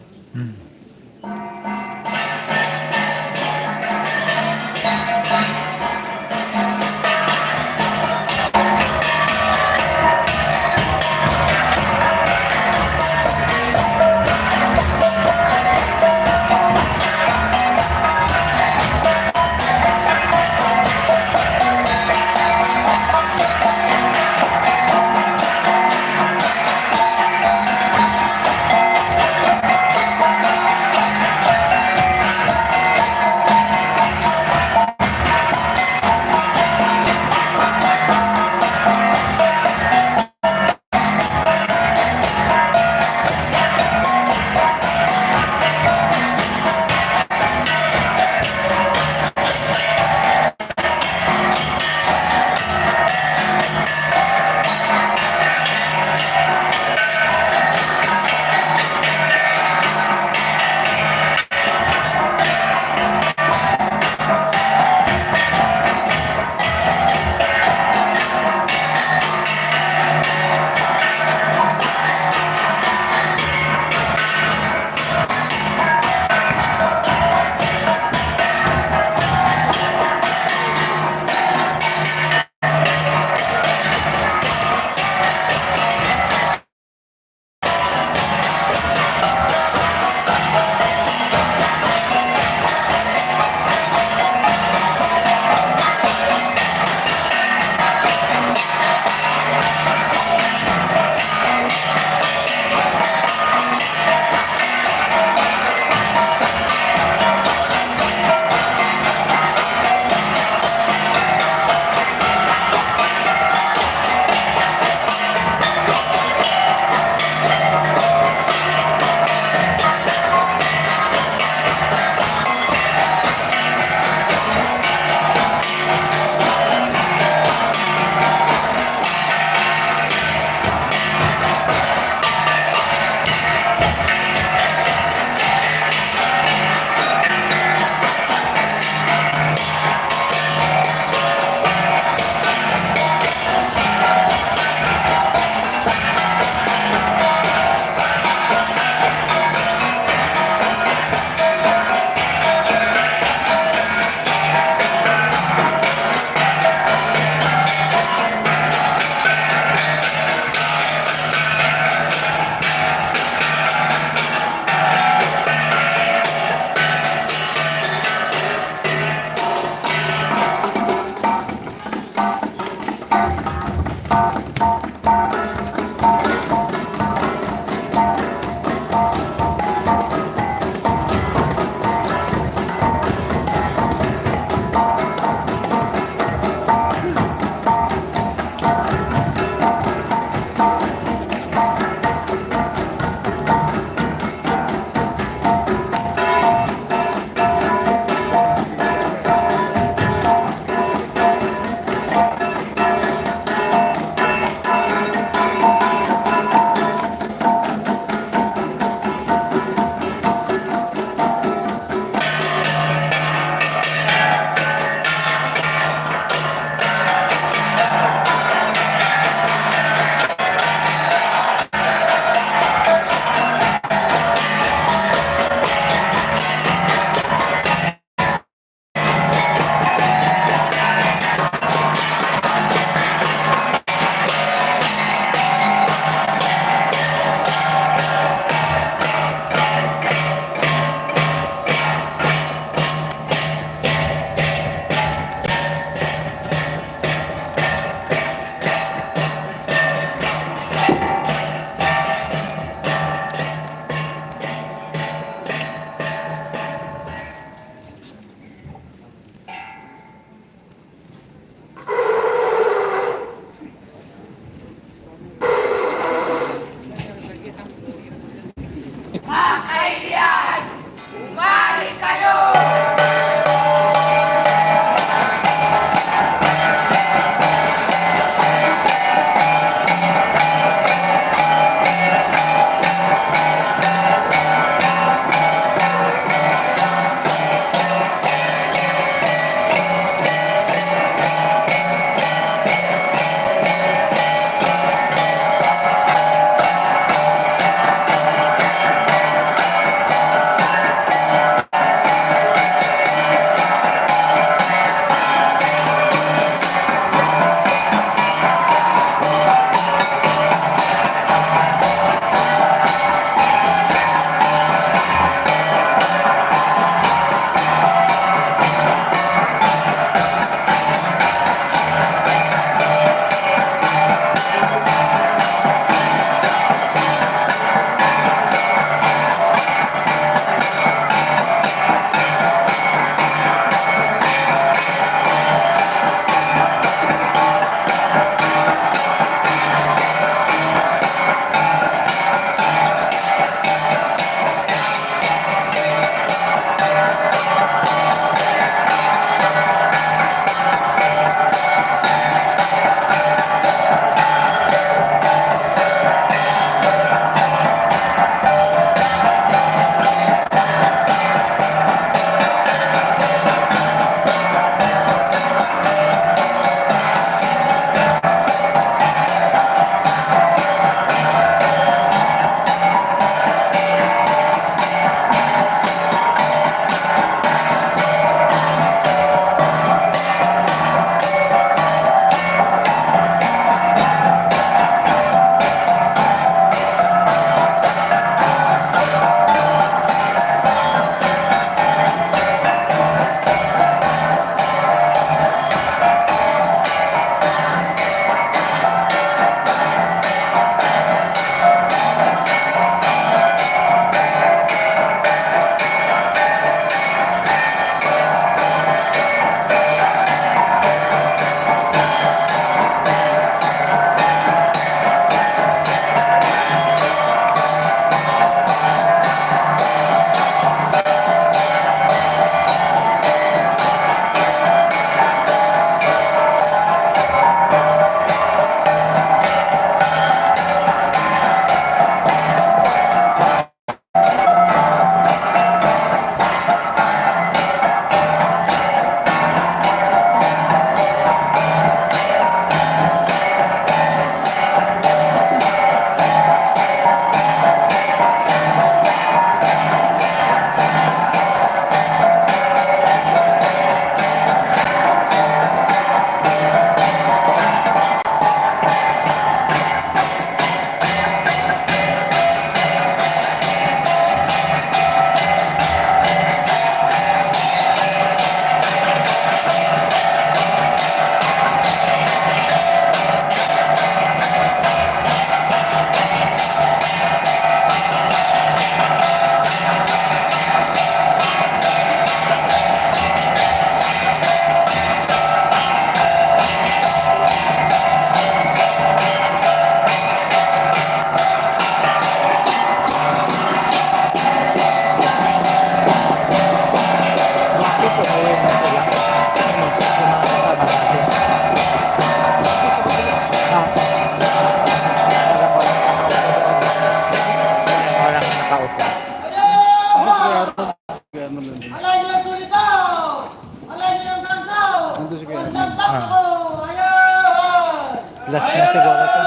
Speaker 10: siguro ito.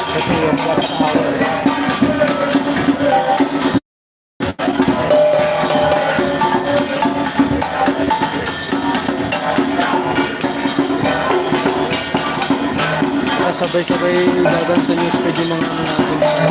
Speaker 10: Kasi yung watch hour. Sabay-sabay dadan sa newsfeed yung mga ano natin.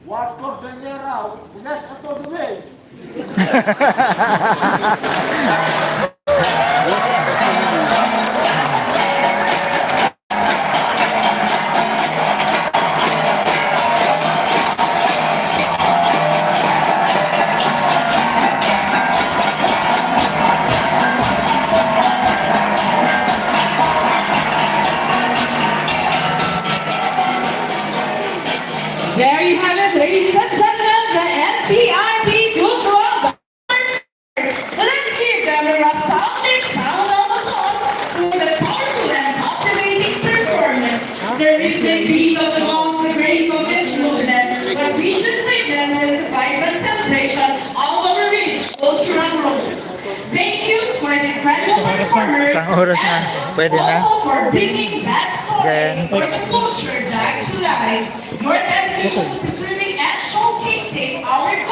Speaker 11: What Cordillera? Yes, a todo way.
Speaker 2: There you have it, ladies and gentlemen, the NCIP Cultural Banners. Let's give them a resounding sound of applause with a powerful and captivating performance. The rhythmic beat of the gongs, the grace of each movement, but we just witnesses a vibrant celebration of our rich cultural roots. Thank you for the incredible performers
Speaker 10: Isang oras na. Pwede na.
Speaker 2: also for bringing that story
Speaker 10: Then,
Speaker 2: for the culture back to life. Your dedication to preserving and showing